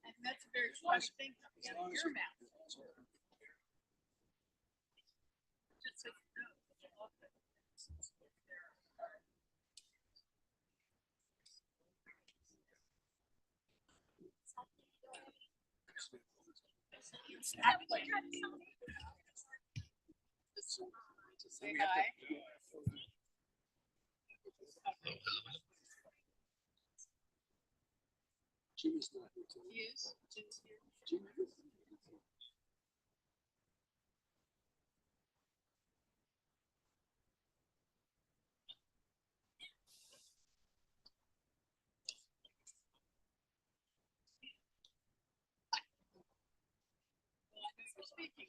And that's a very funny thing coming out of your mouth. Just so you know, I love it. Exactly. To say hi. Jimmy's not here today. He is. Jim's here. Jimmy. We're speaking.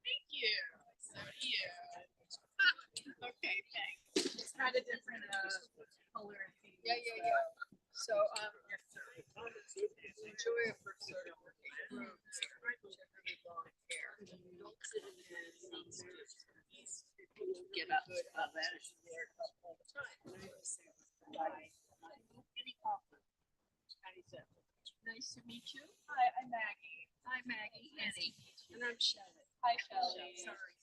Thank you. So do you. Okay, thanks. It's kind of different color and theme. Yeah. So the joy of first sort of working through really long hair. Get up good about that as you wear it up all the time. Nice to meet you. Hi, I'm Maggie. Hi, Maggie. Annie. And I'm Shelley. Hi, Shelley. Sorry.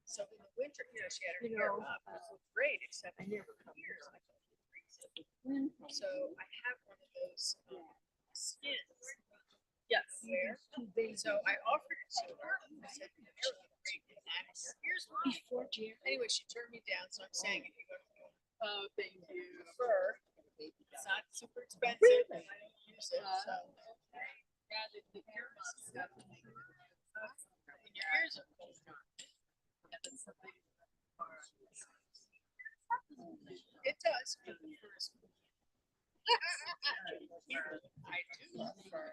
So in the winter, she had her hair up. It looked great, except I never come here. So I have one of those skins. Yes. Where? So I offered it to her. I said, "Your hair looks great in that. Here's mine." Anyway, she turned me down, so I'm saying if you go to thank you. Fur. It's not super expensive. I don't use it. So rather than hair mask. When your ears are cold. It does. I do love fur.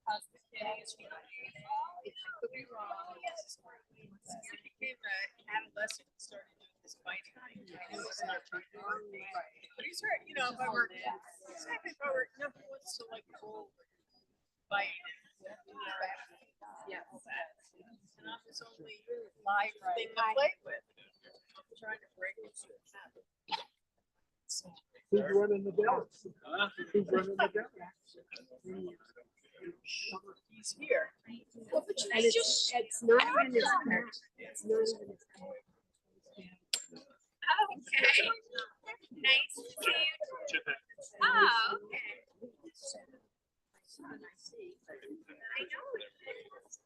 How's the kids? It could be wrong. I became an adolescent and started doing this biting. I know it's not right. But he's right. If I were, number one's to like roll, bite, yeah, all that. And I'm his only live thing to play with. I'm trying to break his habit. Who's running the dance? Who's running the dance? He's here. Well, but And it's not even his parent. It's not even his parent. okay. Nice to see you. Oh, okay. I know it is.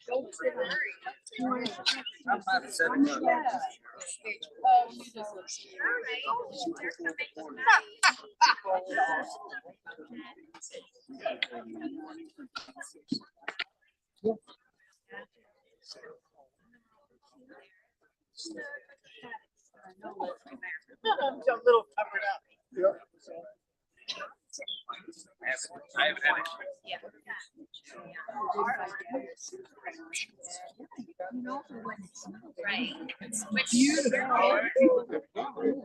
Don't worry. I'm not setting up. Oh, she just looks cute. All right. They're coming tonight. I'm a little covered up. Yeah. I haven't had it. Yeah. Right. Which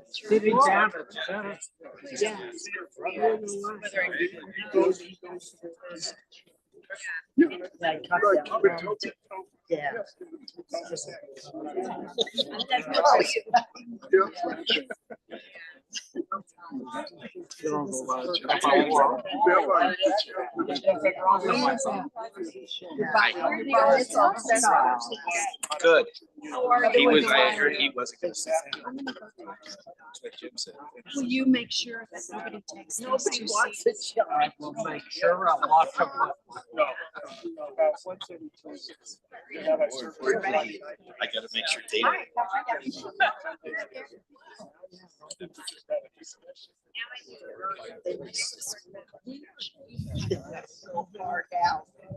Sitting down. Yeah. whether I do Yeah. Good. He was, I heard he wasn't gonna say. That's what Jim said. Will you make sure that nobody takes those two seats? I will make sure I lock them up. I gotta make sure Dana.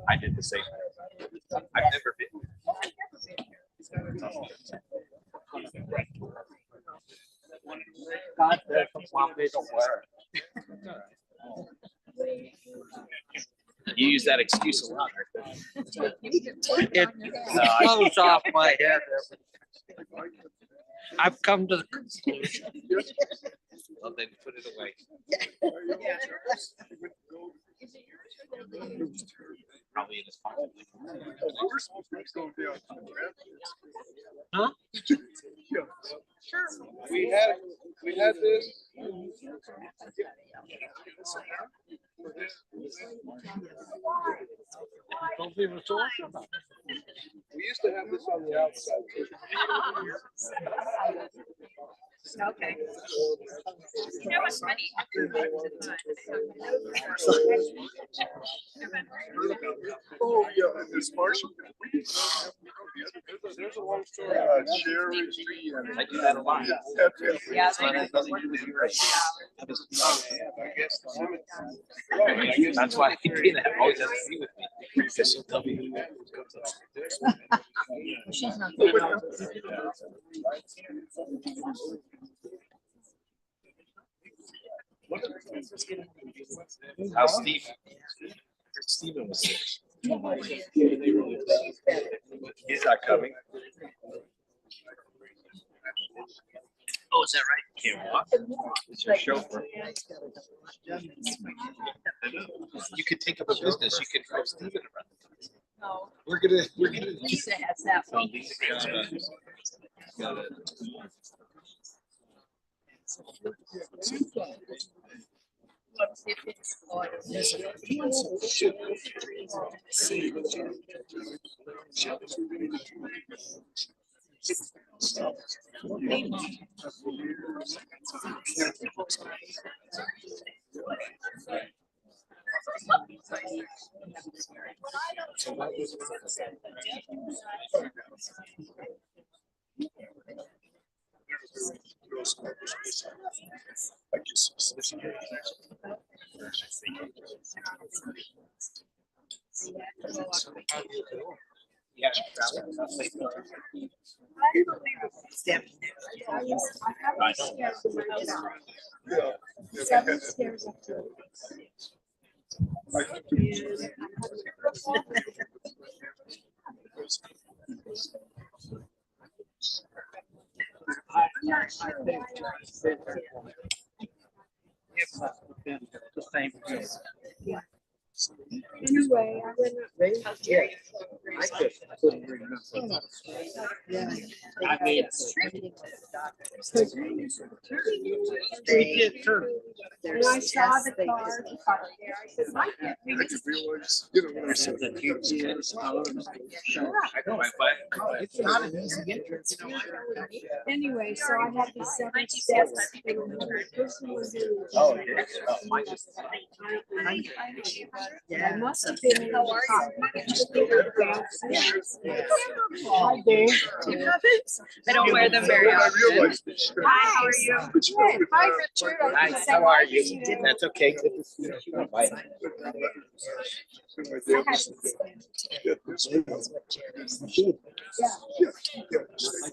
I did the same. I've never been. God doesn't want me to wear You use that excuse a lot. it. It blows off my head. I've come to the conclusion. Well, then put it away. Probably in his pocket. Huh? We had this. Don't be resourceful. We used to have this on the outside too. Okay. You know what's funny? Oh, yeah, and this Marshall. There's a long story. Cherry tree and. I do that a lot. Yeah. But it doesn't usually be right. That's why Dana always has to be with me. Because she'll tell me who comes up. She's not. How's Steve? Steven was sick. He's not coming. Oh, is that right? Can't walk. It's your chauffeur. You could take up a business. You could drive Steven around. No, We're gonna. Lisa has that one. Got it. Whoops, if it's on. Yeah. Seven stairs up to The same thing. Anyway, I went up. I just couldn't remember. I mean, we did too. And I saw the car. I said, "My God, I just realized, you know, when I said that. I know, but It's not an easy entrance. Anyway, so I had these seven steps. And the person was in. Oh, it is. Oh, mine just. I must have been in the top. Hi, Dave. I don't wear them very When I often. realized it. Hi, how are you? Good. Hi, Richard. I Hi, just said how are hi to you? That's okay. Good to see you. Bye.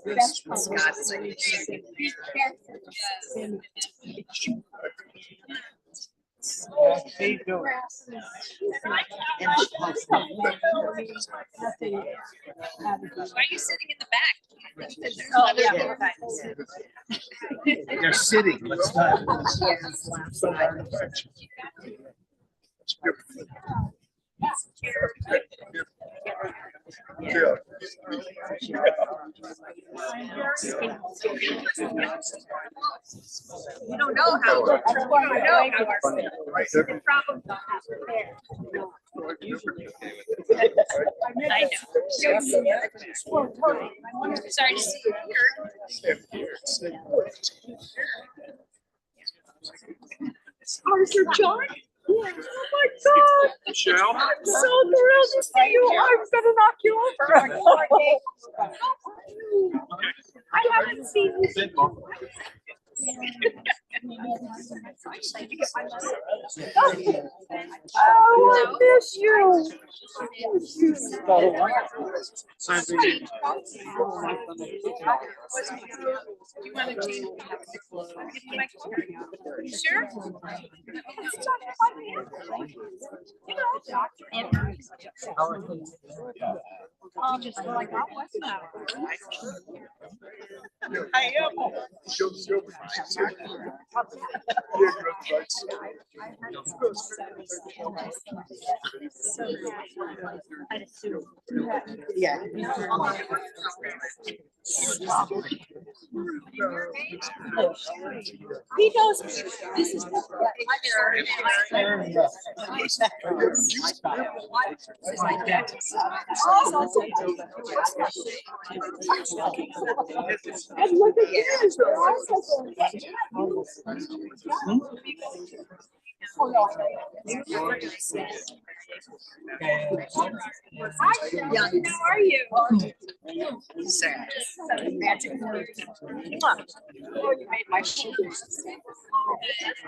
That's probably. Why are you sitting in the back? Oh, yeah. They're sitting. Let's not. Yeah. You don't know how. You don't know how our problem. I know. Sorry to see you here. Arthur John? Oh my God. Michelle? I'm so thrilled to see you. I'm gonna knock you over. I haven't seen you. Oh, I miss you. You want to change? Give me my card. You sure? I am. Yeah. He knows this is my dentist. And look at this. Hi, how are you? Sad. Magic words. Oh, you made my shoes. Should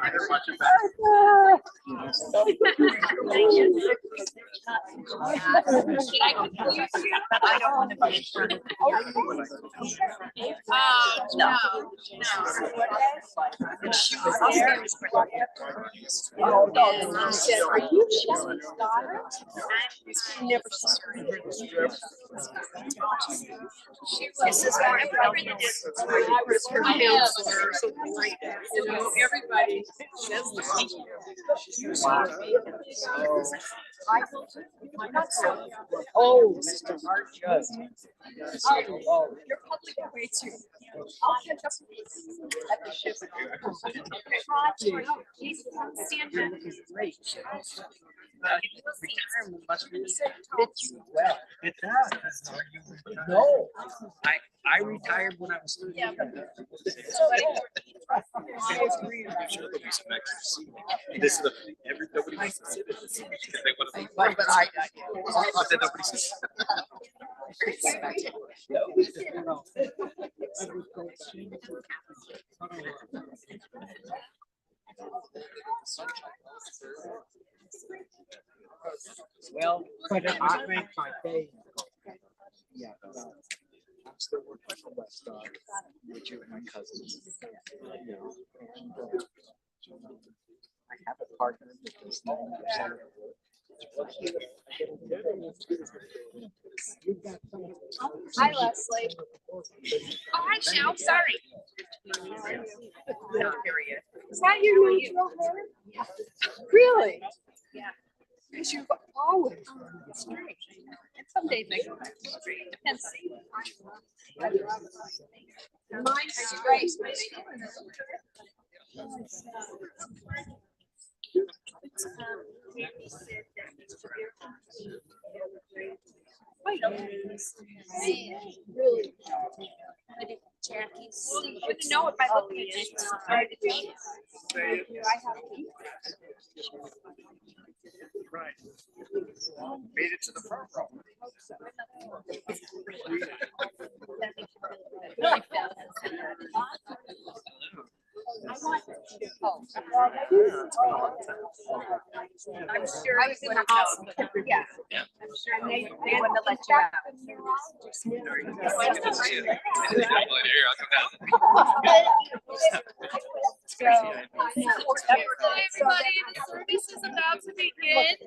I confuse you? I don't want to be in front of you. No. And she was there. Oh, no. I said, are you Shelley's daughter? I never saw her. This is what everybody did. I was her counselor or something like that. You know, everybody says the Oh, Mr. Archus. Your public awaits you. I'll catch up with you at the ship. Retirement must really fit you well. It does. No, I retired when I was 30. Yeah. This is the nobody wants to sit in this because they want to. But I But then nobody says. Well, but I make my day. Yeah. I'm still working on that stuff with you and my cousins. I have a partner that does 90% of the work. Hi, Leslie. Oh, hi, Shell. Sorry. Is that your natural hair? Really? Yeah. Because you've always. It's straight. And some days I go back to straight. Depends. Mine's straight. Really? Jackie's. You would know it by looking at it. Sorry to be. Right. Made it to the front row. I'm sure I was in the hospital. Yeah. I'm sure they wouldn't have let you out. Hi, everybody. about to begin.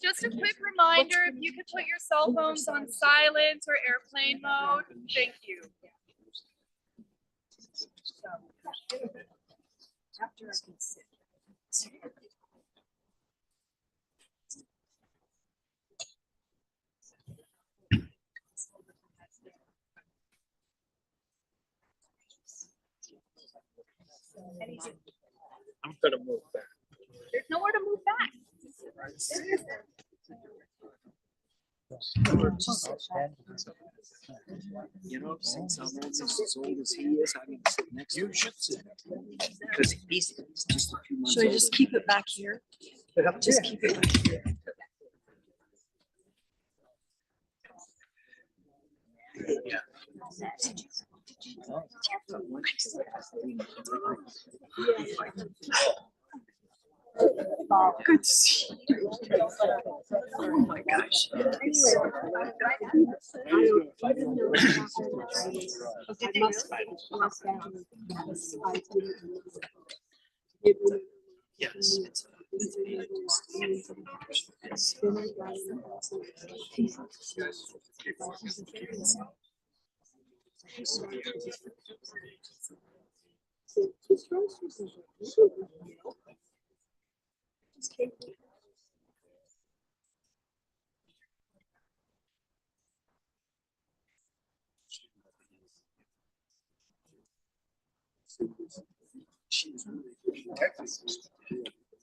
Just a quick reminder, if you could put your cell phones on silent or airplane mode. Thank you. After I can sit. I'm gonna move back. There's nowhere to move back. You know, since I'm almost as old as he is, I'm gonna sit next to him. You should sit. Because he's just a few months Should I older just than keep it back here? Just keep it back here. Yeah. Good to see you. Oh my gosh. Yes.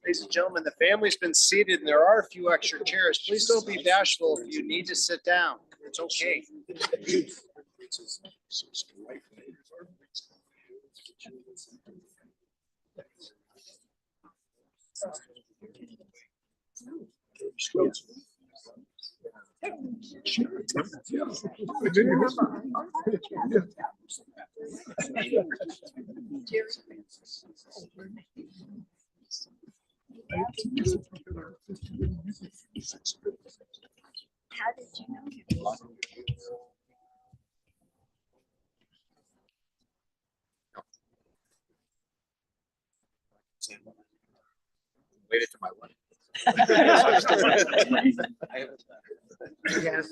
Ladies and gentlemen, the family's been seated and there are a few extra chairs. Please don't be bashful if you need to sit down. It's okay. How did you know? Waited to my wedding. Yes.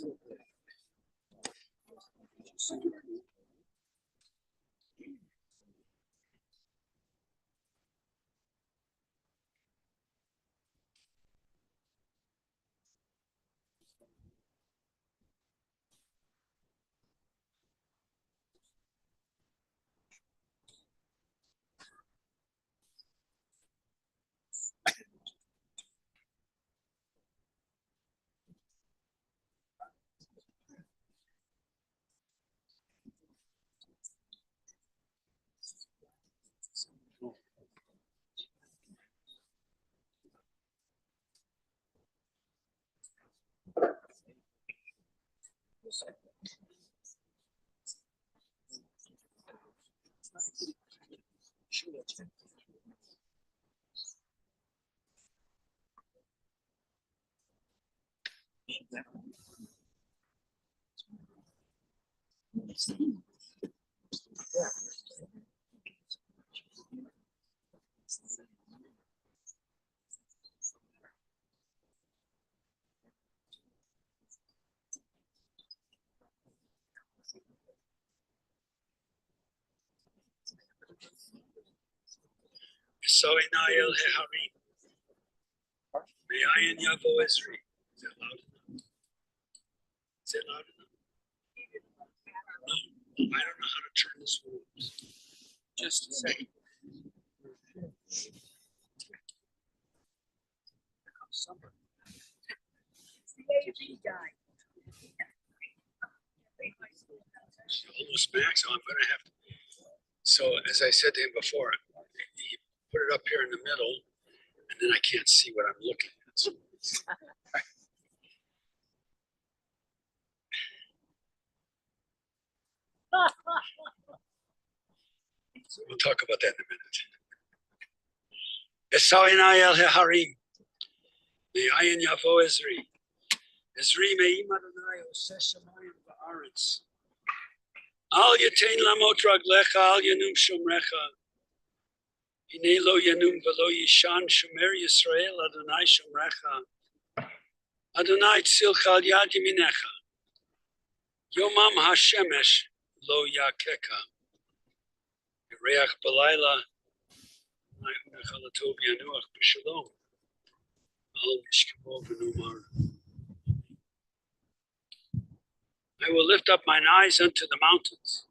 So Inayel Heharim. Me'ayin Yavo Ezri. Is that loud enough? Is it loud enough? No, I don't know how to turn this on. Just a second. Almost max. So I'm going to have to. So as I said to him before, he put it up here in the middle, and then I can't see what I'm looking at. So, we'll talk about that in a minute. Esawinayel Heharim. Me'ayin Yavo Ezri. Ezri me'im Adonai oseh shamayim va'aretz. Al yatein lamot raglecha, al yanum shomrecha. Hine lo yanum v'lo yishan shomer Yisrael Adonai shomrecha. Adonai tzilcha al yad yaminecha. Yomam hashemesh lo yakeka. Reach balayla. Na'unecha latov yanuach b'shalom. Al mishkavo v'numar. I will lift up mine eyes unto the mountains.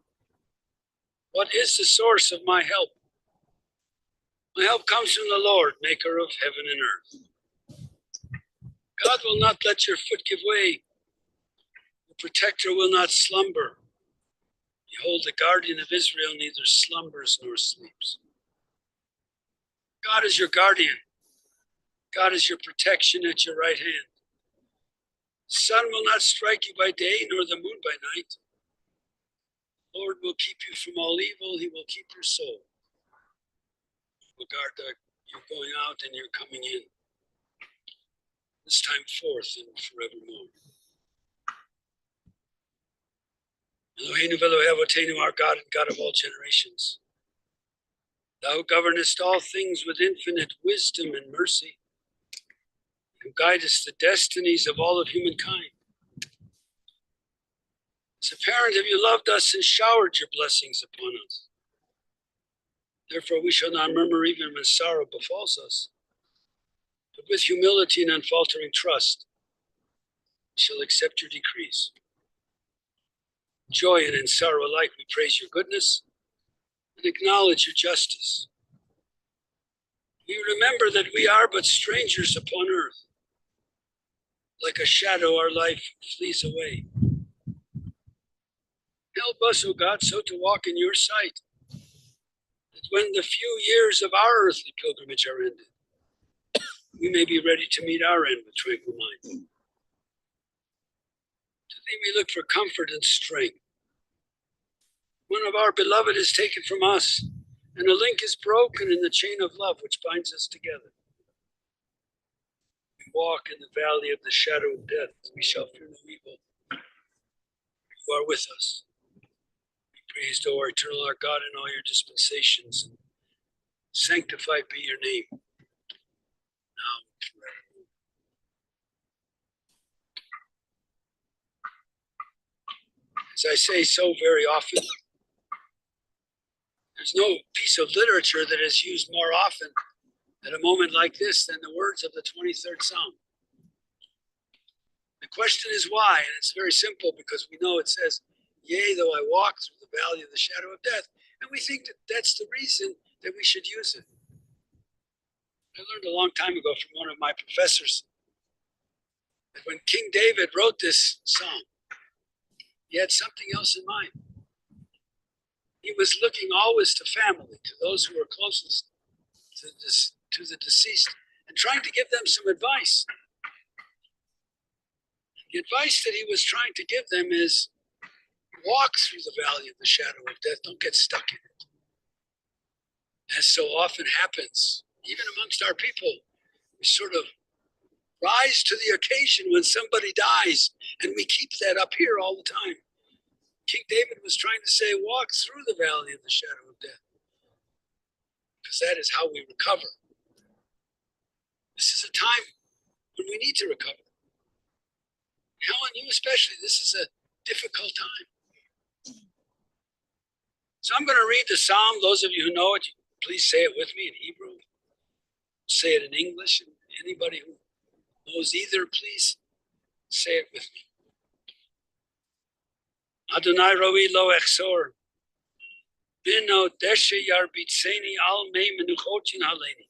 What is the source of my help? My help comes from the Lord, maker of heaven and earth. God will not let your foot give way. The protector will not slumber. Behold, the guardian of Israel neither slumbers nor sleeps. God is your guardian. God is your protection at your right hand. The sun will not strike you by day, nor the moon by night. The Lord will keep you from all evil. He will keep your soul. He will guard your going out and your coming in, this time forth and forevermore. Eloheinu v'Elohei Avotenu, our God and God of all generations. Thou who governest all things with infinite wisdom and mercy, who guidest the destinies of all of humankind. As a parent have you loved us and showered your blessings upon us. Therefore we shall not murmur even when sorrow befalls us, but with humility and unfaltering trust, we shall accept your decrees. Joy and in sorrow alike we praise your goodness and acknowledge your justice. We remember that we are but strangers upon earth. Like a shadow, our life flees away. Help us, O God, so to walk in your sight, that when the few years of our earthly pilgrimage are ended, we may be ready to meet our end with tranquil mind. To thee we look for comfort and strength. One of our beloved is taken from us, and a link is broken in the chain of love which binds us together. We walk in the valley of the shadow of death, we shall fear no evil. You are with us. Be praised, O our eternal, our God, in all your dispensations. Sanctified be your name, now and forever. As I say so very often, there's no piece of literature that is used more often at a moment like this than the words of the 23rd Psalm. The question is why, and it's very simple because we know it says, yea, though I walk through the valley of the shadow of death. And we think that that's the reason that we should use it. I learned a long time ago from one of my professors that when King David wrote this psalm, he had something else in mind. He was looking always to family, to those who were closest to the deceased, and trying to give them some advice. The advice that he was trying to give them is walk through the valley of the shadow of death. Don't get stuck in it. As so often happens, even amongst our people, we sort of rise to the occasion when somebody dies, and we keep that up here all the time. King David was trying to say, walk through the valley of the shadow of death, because that is how we recover. This is a time when we need to recover. Helen, you especially, this is a difficult time. So I'm going to read the psalm. Those of you who know it, please say it with me in Hebrew. Say it in English. And anybody who knows either, please say it with me. Adonai roi lo echsor. Bino deshe yarbitzeni al mei menuchotin haleni.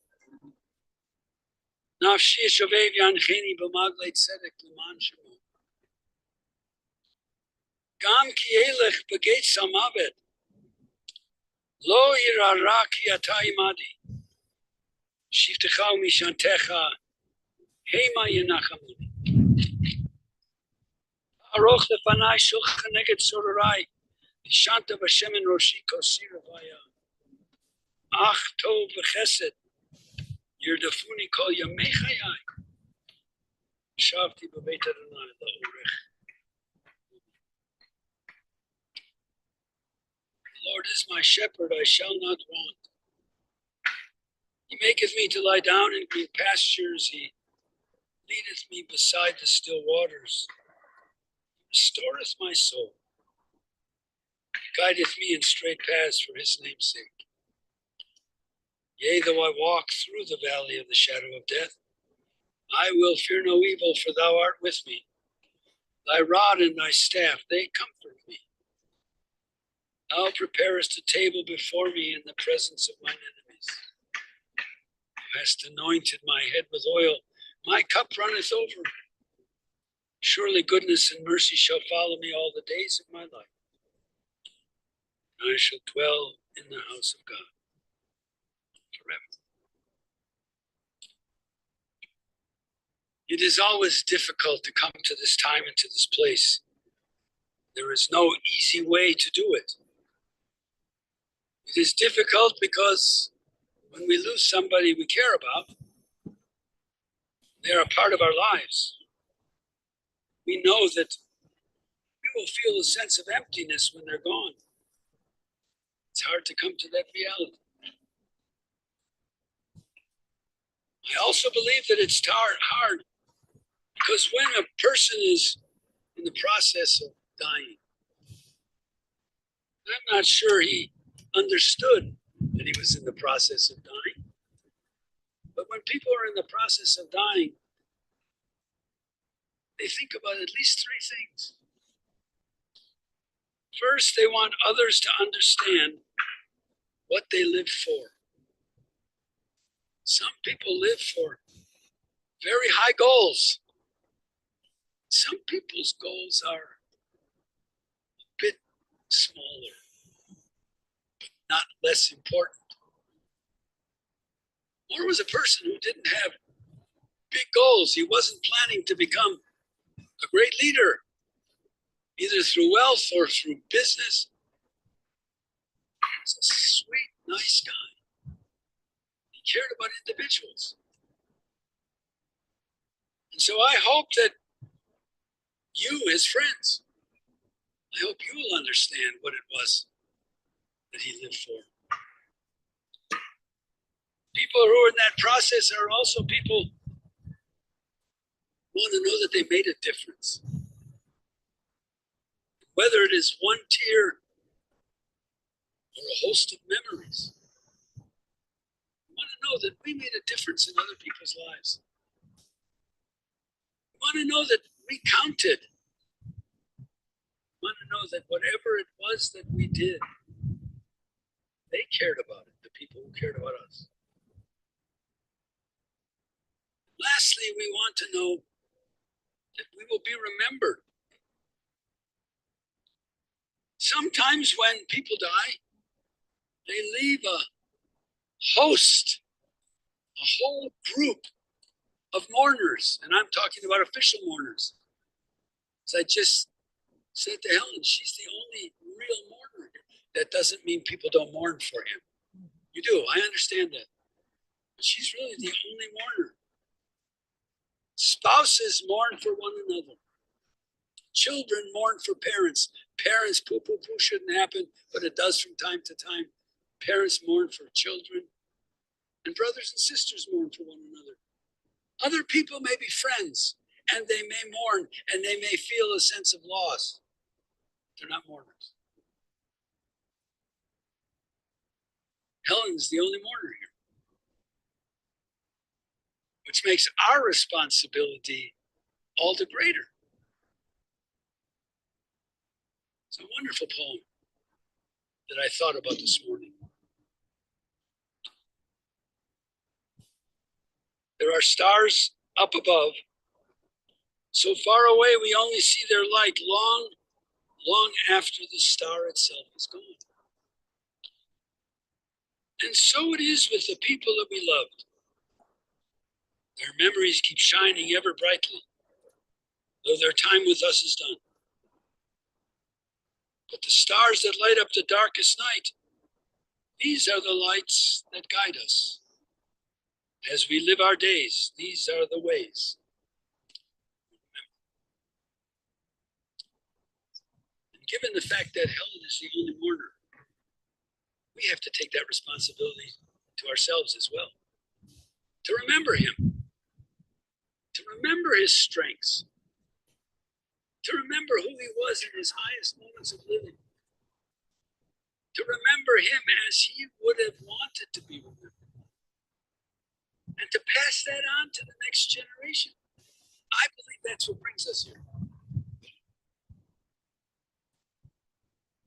Nafshi shovev yancheni b'maglei tzedek l'man shemo. Gam ki elech b'geit samavet. Lo irara ki ata imadi. Shivtecha u'mishantecha hema yenachamuni. Aroch lefanai shulchan neged sorarai. Shanta b'shem en roshi kosi ravaya. Ach tov v'chesed. Yirdafuni kol yamei chayai. Shavti b'beit Adonai la'orech. The Lord is my shepherd, I shall not want. He maketh me to lie down in green pastures. He leadeth me beside the still waters. He restoreth my soul. He guideth me in straight paths for his name's sake. Yea, though I walk through the valley of the shadow of death, I will fear no evil, for thou art with me. Thy rod and thy staff, they comfort me. Thou preparest a table before me in the presence of mine enemies. Thou hast anointed my head with oil. My cup runneth over. Surely goodness and mercy shall follow me all the days of my life. I shall dwell in the house of God forever. It is always difficult to come to this time and to this place. There is no easy way to do it. It is difficult because when we lose somebody we care about, they're a part of our lives. We know that we will feel a sense of emptiness when they're gone. It's hard to come to that reality. I also believe that it's hard because when a person is in the process of dying, I'm not sure he understood that he was in the process of dying. But when people are in the process of dying, they think about at least three things. First, they want others to understand what they lived for. Some people live for very high goals. Some people's goals are a bit smaller, but not less important. Or was a person who didn't have big goals. He wasn't planning to become a great leader, either through wealth or through business. He's a sweet, nice guy. He cared about individuals. And so I hope that you, his friends, I hope you will understand what it was that he lived for. People who are in that process are also people who want to know that they made a difference. Whether it is one tear or a host of memories, we want to know that we made a difference in other people's lives. We want to know that we counted. We want to know that whatever it was that we did, they cared about it, the people who cared about us. Lastly, we want to know that we will be remembered. Sometimes when people die, they leave a host, a whole group of mourners, and I'm talking about official mourners. As I just said to Helen, she's the only real mourner. That doesn't mean people don't mourn for him. You do, I understand that. But she's really the only mourner. Spouses mourn for one another. Children mourn for parents. Parents, poo shouldn't happen, but it does from time to time. Parents mourn for children. And brothers and sisters mourn for one another. Other people may be friends, and they may mourn, and they may feel a sense of loss. They're not mourners. Helen is the only mourner here, which makes our responsibility all the greater. It's a wonderful poem that I thought about this morning. There are stars up above. So far away, we only see their light long, long after the star itself is gone. And so it is with the people that we loved. Their memories keep shining ever brightly, though their time with us is done. But the stars that light up the darkest night, these are the lights that guide us. As we live our days, these are the ways. And given the fact that Helen is the only mourner, we have to take that responsibility to ourselves as well. to remember him, to remember his strengths, to remember who he was in his highest moments of living, to remember him as he would have wanted to be remembered, and to pass that on to the next generation. I believe that's what brings us here.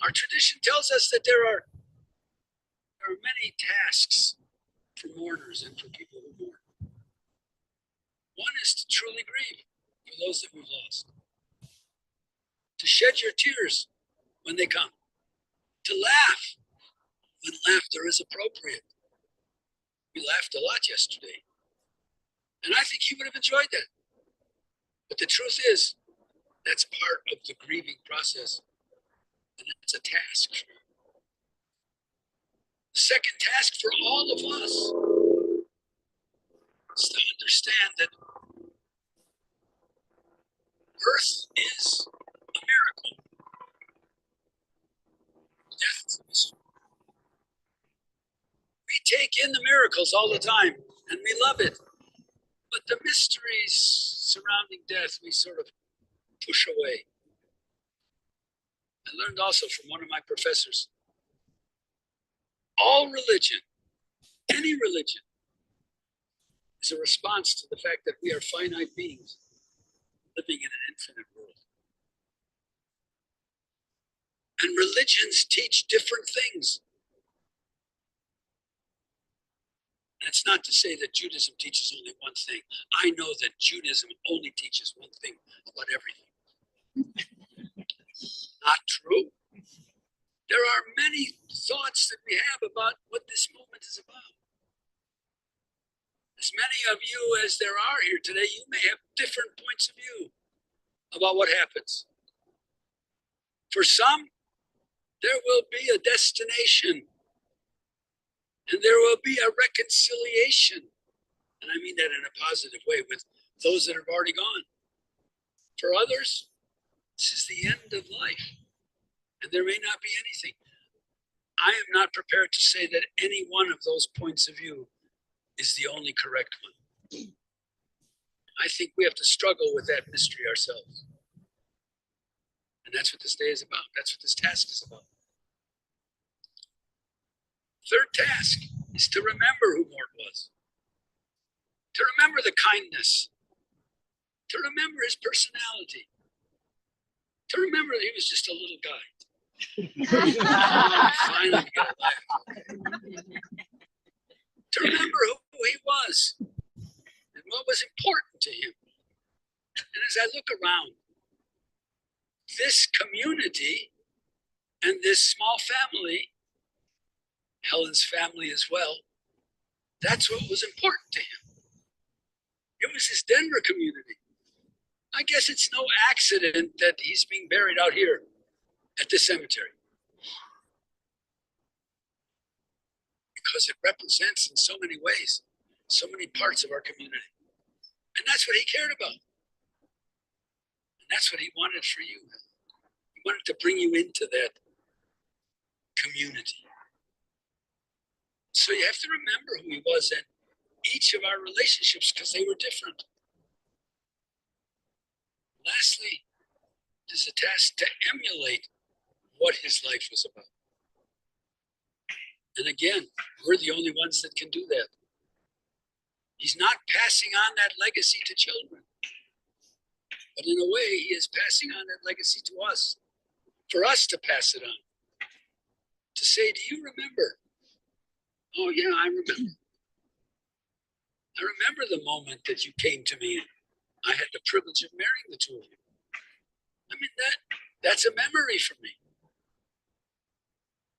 Our tradition tells us that there are many tasks for mourners and for people who mourn. One is to truly grieve for those that we've lost, to shed your tears when they come, to laugh when laughter is appropriate. We laughed a lot yesterday, and I think he would have enjoyed that. But the truth is, that's part of the grieving process, and it's a task. The second task for all of us is to understand that birth is a miracle. Death is a mystery. We take in the miracles all the time, and we love it. But the mysteries surrounding death, we sort of push away. I learned also from one of my professors, all religion, any religion, is a response to the fact that we are finite beings living in an infinite world. And religions teach different things. That's not to say that Judaism teaches only one thing. I know that Judaism only teaches one thing about everything. Not true. There are many thoughts that we have about what this movement is about. As many of you as there are here today, you may have different points of view about what happens. For some, there will be a destination, and there will be a reconciliation. And I mean that in a positive way with those that have already gone. For others, this is the end of life, and there may not be anything. I am not prepared to say that any one of those points of view is the only correct one. I think we have to struggle with that mystery ourselves. And that's what this day is about. That's what this task is about. Third task is to remember who Morton was, to remember the kindness, to remember his personality, to remember that he was just a little guy. Finally got a laugh. To remember who he was and what was important to him. And as I look around, this community and this small family, Helen's family as well, that's what was important to him. It was his Denver community. I guess it's no accident that he's being buried out here at the cemetery, because it represents in so many ways, so many parts of our community. And that's what he cared about. And that's what he wanted for you. He wanted to bring you into that community. So you have to remember who he was in each of our relationships, because they were different. Lastly, there's a task to emulate what his life was about. And again, we're the only ones that can do that. He's not passing on that legacy to children, but in a way, he is passing on that legacy to us, for us to pass it on. To say, do you remember? Oh yeah, I remember. I remember the moment that you came to me and I had the privilege of marrying the two of you. I mean, that's a memory for me.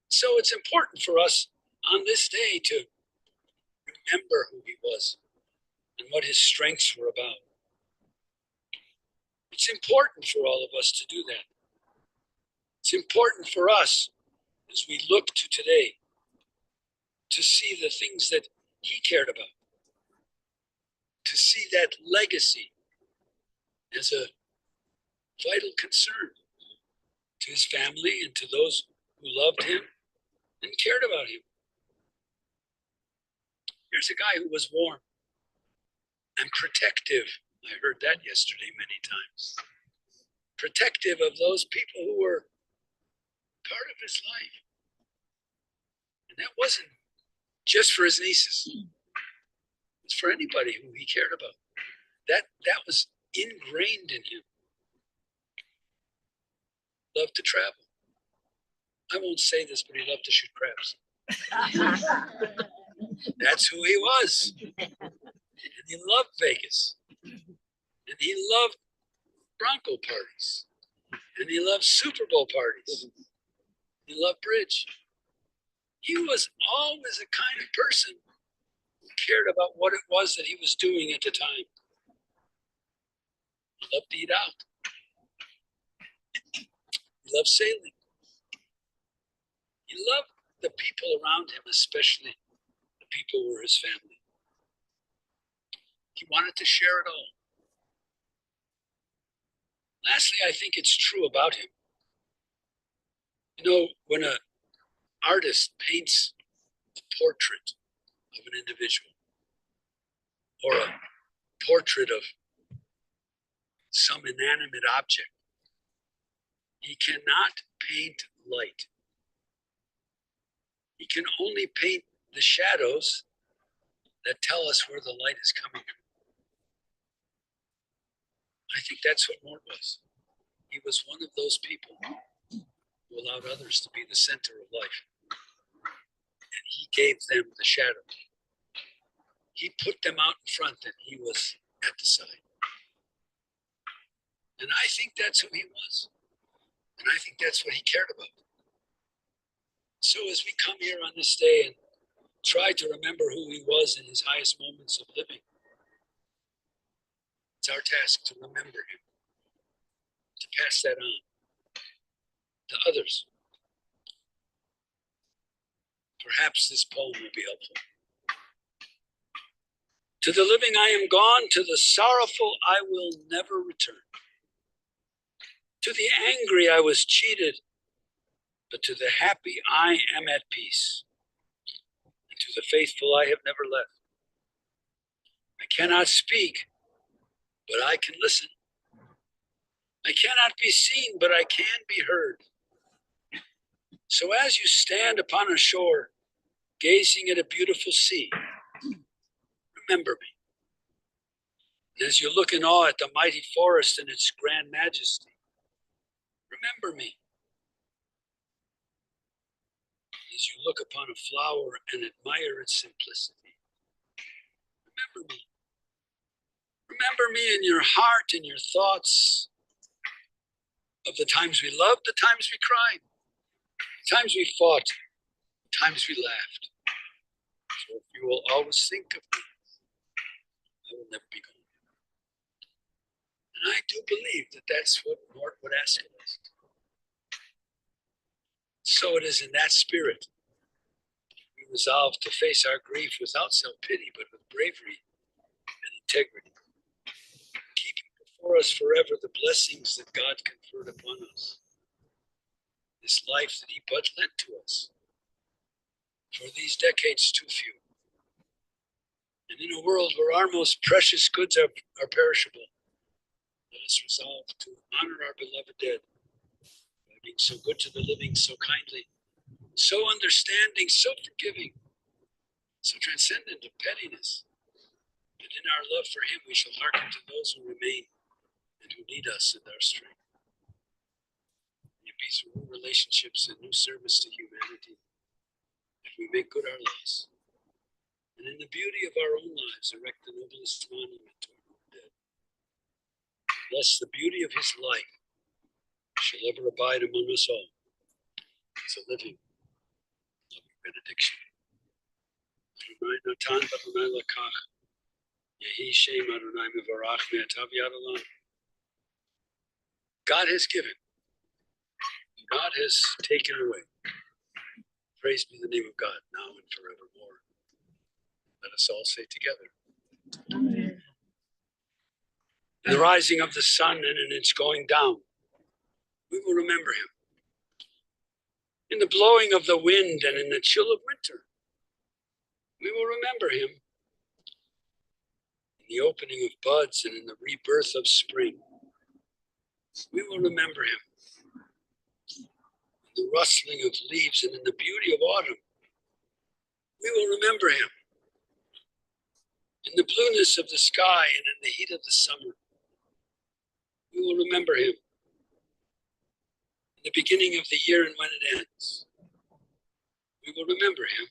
So it's important for us on this day to remember who he was and what his strengths were about. It's important for all of us to do that. It's important for us as we look to today to see the things that he cared about, to see that legacy as a vital concern to his family and to those who loved him and cared about him. Here's a guy who was warm. and protective. I heard that yesterday many times. Protective of those people who were part of his life. And that wasn't just for his nieces. It was for anybody who he cared about. That was ingrained in him. Loved to travel. I won't say this, but he loved to shoot crabs. That's who he was. And he loved Vegas. And he loved Bronco parties. And he loved Super Bowl parties. He loved bridge. He was always a kind of person who cared about what it was that he was doing at the time. He loved to eat out. He loved sailing. He loved the people around him, especially the people who were his family. He wanted to share it all. Lastly, I think it's true about him. You know, when an artist paints a portrait of an individual or a portrait of some inanimate object, he cannot paint light. He can only paint the shadows that tell us where the light is coming from. I think that's what Mort was. He was one of those people who allowed others to be the center of life. And he gave them the shadow. He put them out in front and he was at the side. And I think that's who he was. And I think that's what he cared about. So as we come here on this day and try to remember who he was in his highest moments of living, it's our task to remember him, to pass that on to others. Perhaps this poem will be helpful. To the living I am gone, to the sorrowful I will never return. To the angry I was cheated, but to the happy I am at peace. And to the faithful I have never left. I cannot speak, but I can listen. I cannot be seen, but I can be heard. So as you stand upon a shore, gazing at a beautiful sea, remember me. And as you look in awe at the mighty forest and its grand majesty, remember me. As you look upon a flower and admire its simplicity, remember me. Remember me in your heart and your thoughts of the times we loved, the times we cried, the times we fought, the times we laughed. So if you will always think of me, I will never be gone. And I do believe that that's what Morton would ask of us. So it is in that spirit we resolve to face our grief without self-pity, but with bravery and integrity, keeping before us forever the blessings that God conferred upon us, this life that he but lent to us for these decades too few. And in a world where our most precious goods are perishable, let us resolve to honor our beloved dead by being so good to the living, so kindly, so understanding, so forgiving, so transcendent of pettiness, that in our love for him we shall hearken to those who remain and who need us and our strength. It be through new relationships and new service to humanity that we make good our loss, and in the beauty of our own lives erect the noblest monument to our own dead. Thus the beauty of his life shall ever abide among us all as a living, loving benediction. Adonai natan v'Adonai lakach, yehi shem Adonai mevarach me'atav yad olam. God has given, God has taken away. Praise be the name of God, now and forevermore. Let us all say together. Amen. In the rising of the sun and in its going down, we will remember him. In the blowing of the wind and in the chill of winter, we will remember him. In the opening of buds and in the rebirth of spring. We will remember him. In the rustling of leaves and in the beauty of autumn. We will remember him. In the blueness of the sky and in the heat of the summer. We will remember him. In the beginning of the year and when it ends. We will remember him.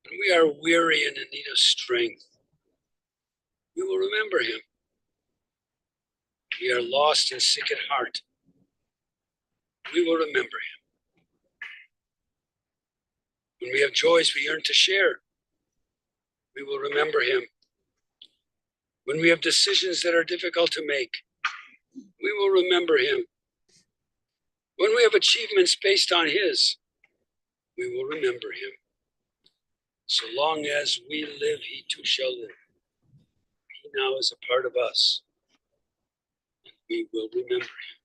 When we are weary and in need of strength. We will remember him. We are lost and sick at heart. We will remember him. When we have joys we yearn to share, we will remember him. When we have decisions that are difficult to make, we will remember him. When we have achievements based on his, we will remember him. So long as we live, he too shall live. He now is a part of us, and we will remember him.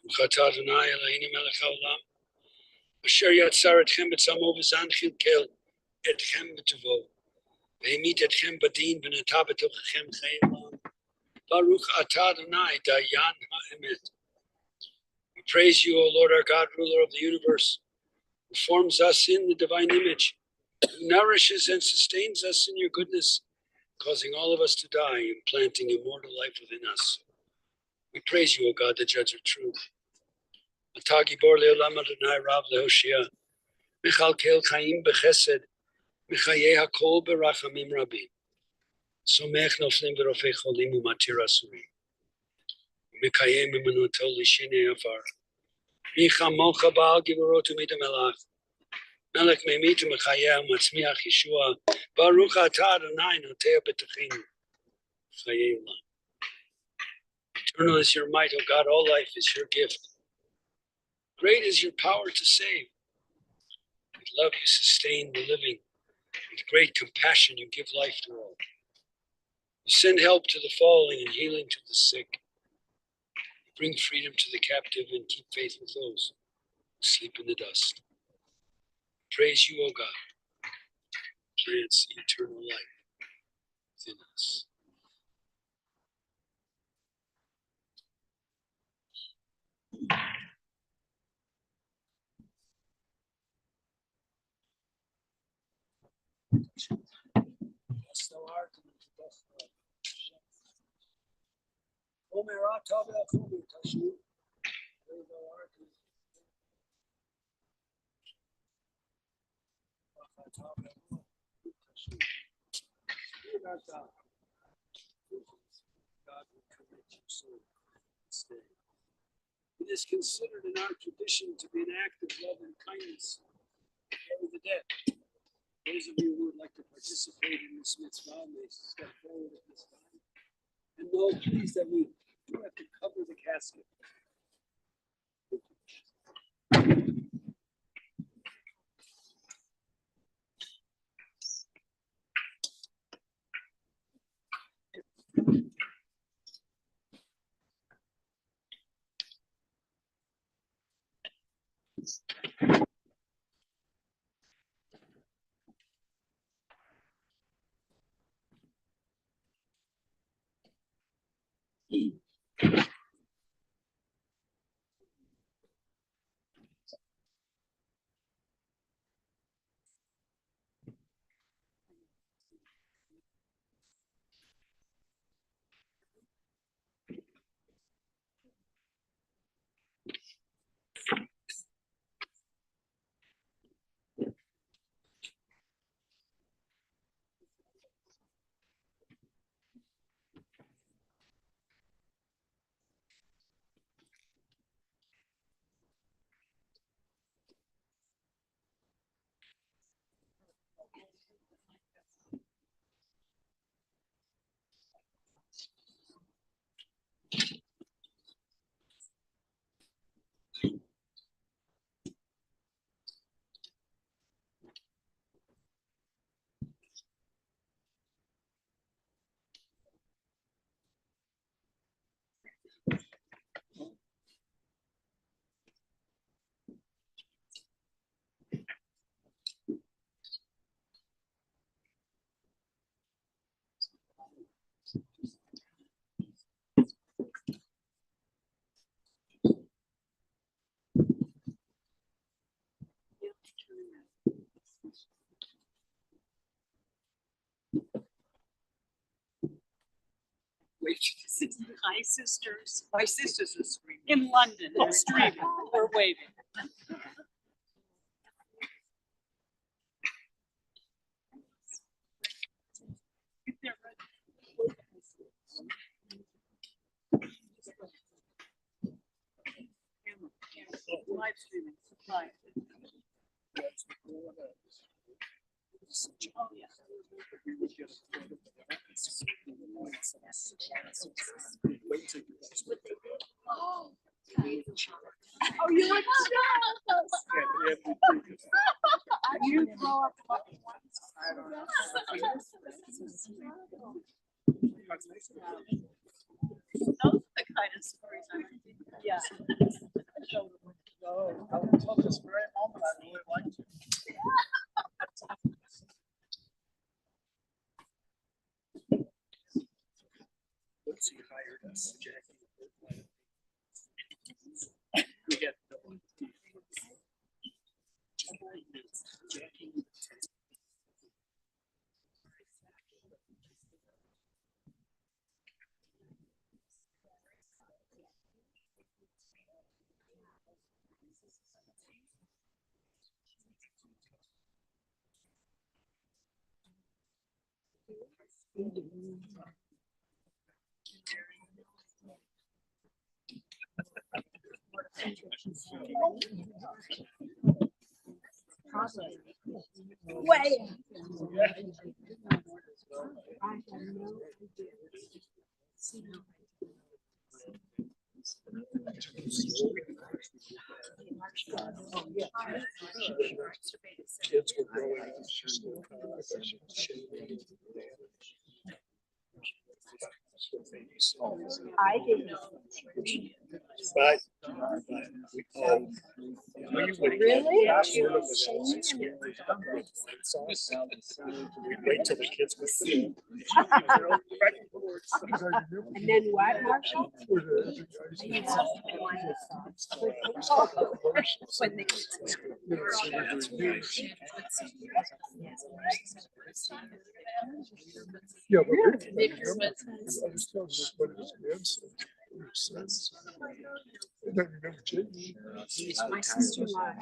Chata Adonai Eloheinu melech haolam, asher yatzar etchem b'tzamo v'zan chilkel etchem b'tuvo, v'himit etchem b'din v'nata b'tochechem chai olam. Baruch atah Adonai dayan ha'emet. We praise you, O Lord our God, ruler of the universe, who forms us in the divine image, who nourishes and sustains us in your goodness, causing all of us to die and planting immortal life within us. We praise you, O God, the judge of truth. Atah gibor le'olam Adonai Rav lehoshia, mechalkel chaim b'chesed, mechayeh hakol berachamim rabim, somech noflim v'rofei cholim umatir asurim, mekayem emunato l'shinei afar, michamocha ba'al giborot u'midam elach, melech me'imit u'mechayeh u'matzmiach Yeshua, Baruch atah Adonai notea b'tachinu, chayei olam. Eternal is your might, O God, all life is your gift. Great is your power to save. With love you sustain the living. With great compassion you give life to all. You send help to the falling and healing to the sick. You bring freedom to the captive and keep faith with those who sleep in the dust. Praise you, O God. Grants eternal life within us. Bless thou art and bless thou art. Omer atah ve'achomer tashu. Where thou art and atah ve'achomer tashu. Where art thou? God will commit your soul this day. It is considered in our tradition to be an act of love and kindness to bury the dead. Those of you who would like to participate in this mitzvah may step forward at this time. And know, please, that we do have to cover the casket. Hi, sisters. My sisters are screaming. In London, they're streaming. We're waving. Live streaming. Live. Oh, yeah. Oh, you're like, you grow up lucky ones. Those are the kind of stories I like. Yeah. Until this very moment, I really liked it. Once he hired us, Jackie. We had no idea. Jackie. Way. Kids were growing up. She's still kind of like that. She was shaving. I didn't. But Really? We'd wait till the kids were through. And then what, Marshall? When the kids. Yeah, but Maybe your I was telling you what his grandson says. And then remember Jake. My sister-in-law.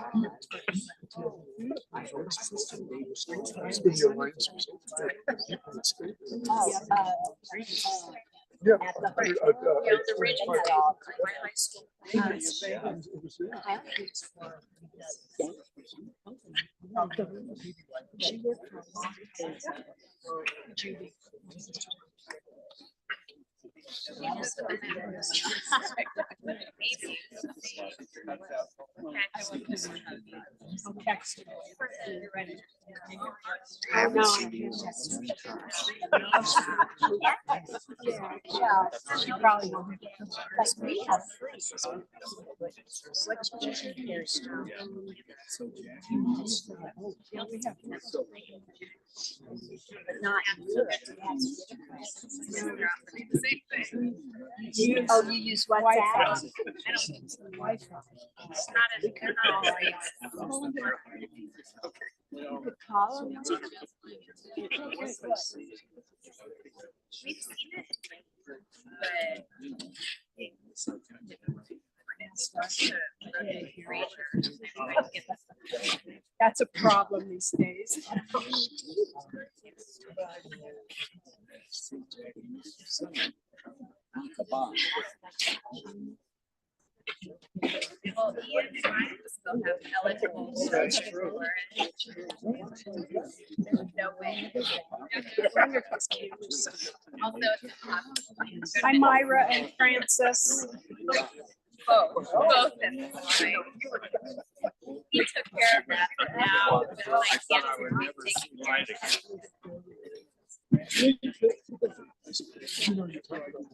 Yeah. At the Yeah, the original, my high school. She worked for a long time. Judy. Text. Oh, no. Yeah, she probably won't. Like we have free. What teacher cares to? But not you. Oh, you use WhatsApp? I don't Wi-Fi. It's not as, they're not all right. You could call them. We've seen it, but That's a problem these days. well, Ian and Ryan still have eligible. That's true. There's no way. Also, it's impossible. Hi, Myra and Francis. Both at this time. He took care of that for now, but like, he has to be taking care of that. You know, you talk about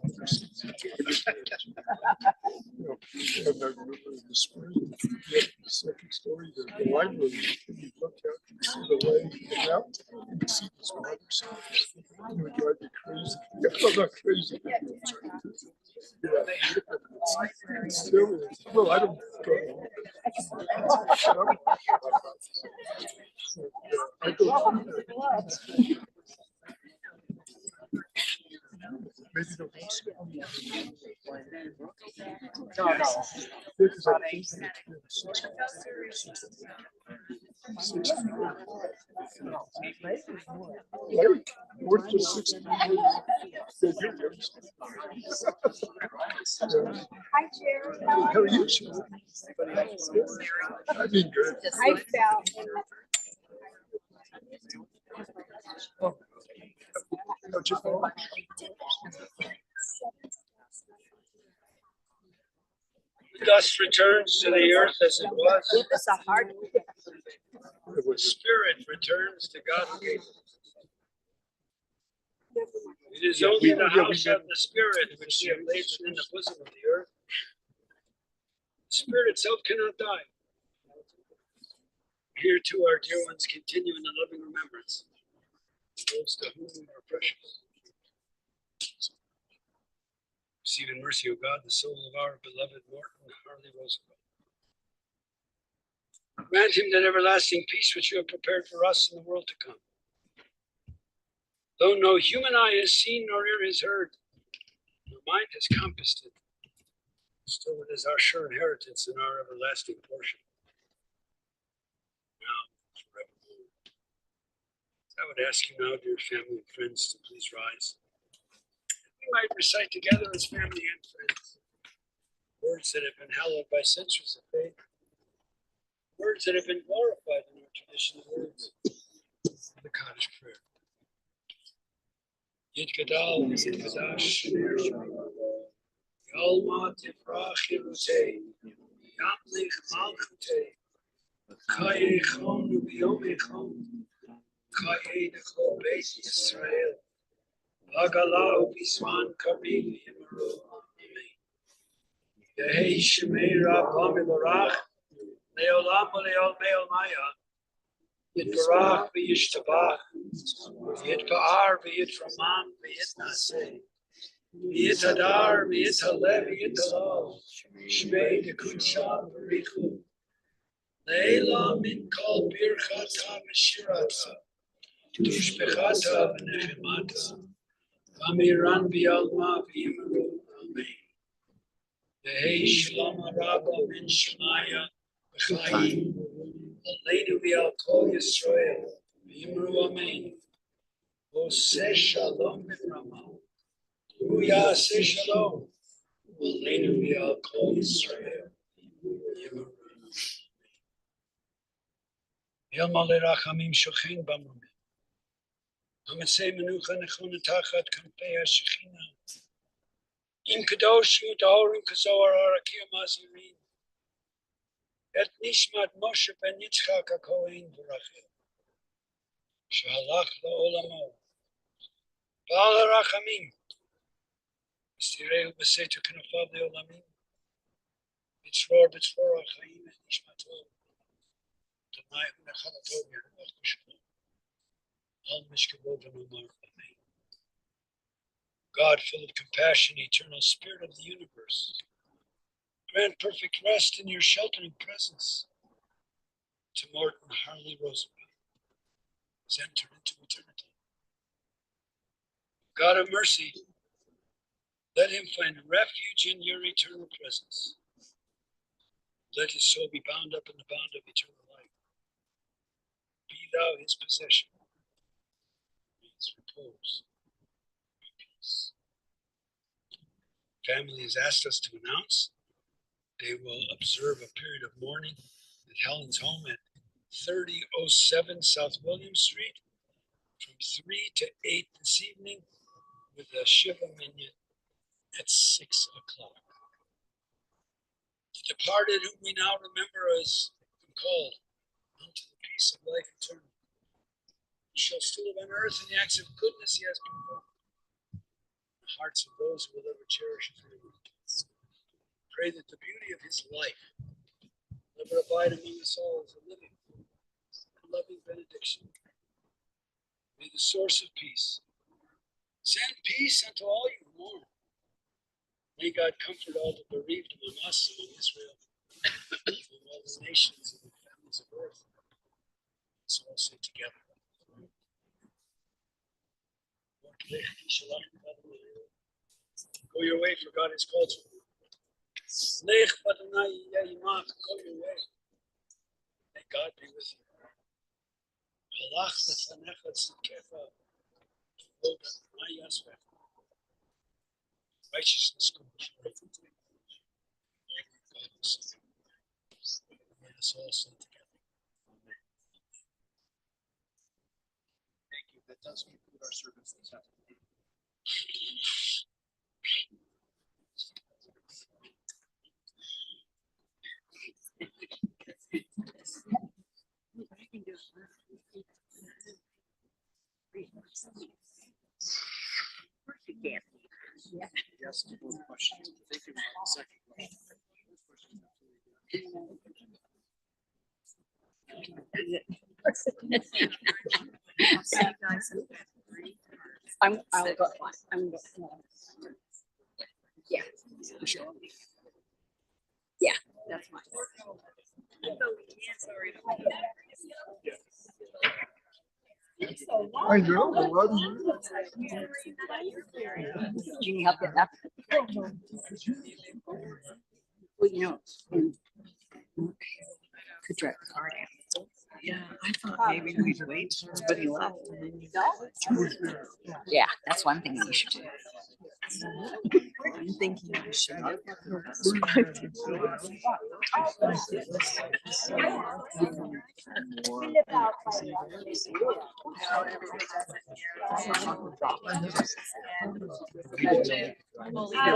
and I remember in the spring, the second story, the library, and you look out, you see the lake, out, and you see this water. It would drive me crazy. Yeah, I'm not crazy. Yeah. It still is. Well, I don't. I go through there. Maybe the No, no. Because I think it's been 60 Right? We're just 60 years. Yeah, you're young. Hi, Jerry. How are you, Sean? I've been good. I felt. How'd you fall? Dust returns to the earth as it was. It was a hard. It was Spirit returns to God. It is Yeah, only we- the yeah, we house did. of the Spirit which we have laid within the bosom of the earth. The Spirit itself cannot die. Here too our dear ones continue in the loving remembrance of those to whom we are precious. Receive in mercy, O God, the soul of our beloved Morton Harley Rosenbaum. Grant him that everlasting peace which you have prepared for us in the world to come. Though no human eye has seen nor ear has heard, no mind has compassed it, still it is our sure inheritance and our everlasting portion. Now, forevermore. I would ask you now, dear family and friends, to please rise. We might recite together as family and friends words that have been hallowed by centuries of faith, words that have been glorified in our traditional words of the Kaddish prayer. Yid Gadal, Yid Kadash, Yalma Tifrach Yerutei, Yamlich Malchutei, Kaye Chon Ubiyome Chon, Kaye Nechol Beit Yisrael, Vagala Ubisman Karim Yimaru, Amen. Yehei Shemei Rabba Mibarach, Leolam Leol Meol Maya, Yitbarach v'yishtabach, Yitpa'ar v'yitraman v'yitnaseh, V'yitadar v'yitalev v'yitalal, Shmei dekudsha v'richu, Le'ela min kol birchata v'shirata, Tushbechata v'nechemata, V'amiran v'yalma v'yimaru, Amen. Yehei shalom rabba min shemaya v'chaim, Aleinu v'yal Yisrael, v'yimru amen. Oseh shalom v'rama, Yaseh shalom, Aleinu v'yal Yisrael, v'yimru amen. Yalma lerachamim shochen b'amrumim. Hamatzei menucha nechona tachat kampei hashechina. Im kadosh yu tahorim kazohar harakim azirin. Et nishmat Moshe ben Yitzchak HaKohen v'rachel. Shalach la'olamo. Ba'al harachamim. V'stireu b'setu k'nofav le'olamim. B'tzror ha'chaim et nishmato. T'nai u'nechalato v'yeruach b'shalom. Al mishkavo v'nomar amen. God, full of compassion, eternal spirit of the universe, grant perfect rest in your sheltering presence to Morton Harley Rosenbaum, who's entered into eternity. God of mercy, let him find refuge in your eternal presence. Let his soul be bound up in the bond of eternal life. Be thou his possession, his repose, and peace. Family has asked us to announce they will observe a period of mourning at Helen's home at 3007 South William Street from 3 to 8 this evening with a Shiva minyan at 6 o'clock. The departed, whom we now remember as been called unto the peace of life eternal, shall still live on earth in the acts of goodness he has performed. In the hearts of those who will ever cherish his memory. Pray that the beauty of his life will ever abide among us all as a living and loving benediction. May the source of peace send peace unto all you who mourn. May God comfort all the bereaved among us, among Israel, among all the nations and the families of earth. Let's all say together. Go your way, for God has called you. Lech Adonai Yimach Kol Yireh. May God be with you. Halach lefanecha tzidkecha. V'od Adonai yasvech. Righteousness comes before you. God will see you. Let us all sing together. Thank you. That does conclude our service this afternoon. Yes, to both questions. Thank you. Second question. I'll go. I'm going. Yeah. Yeah, that's mine. I know, I love you. Do you need help getting up? Well, you know, could drive the car down. Yeah, I thought maybe we'd wait, but he left. Yeah, that's one thing you should do. I'm thinking we should.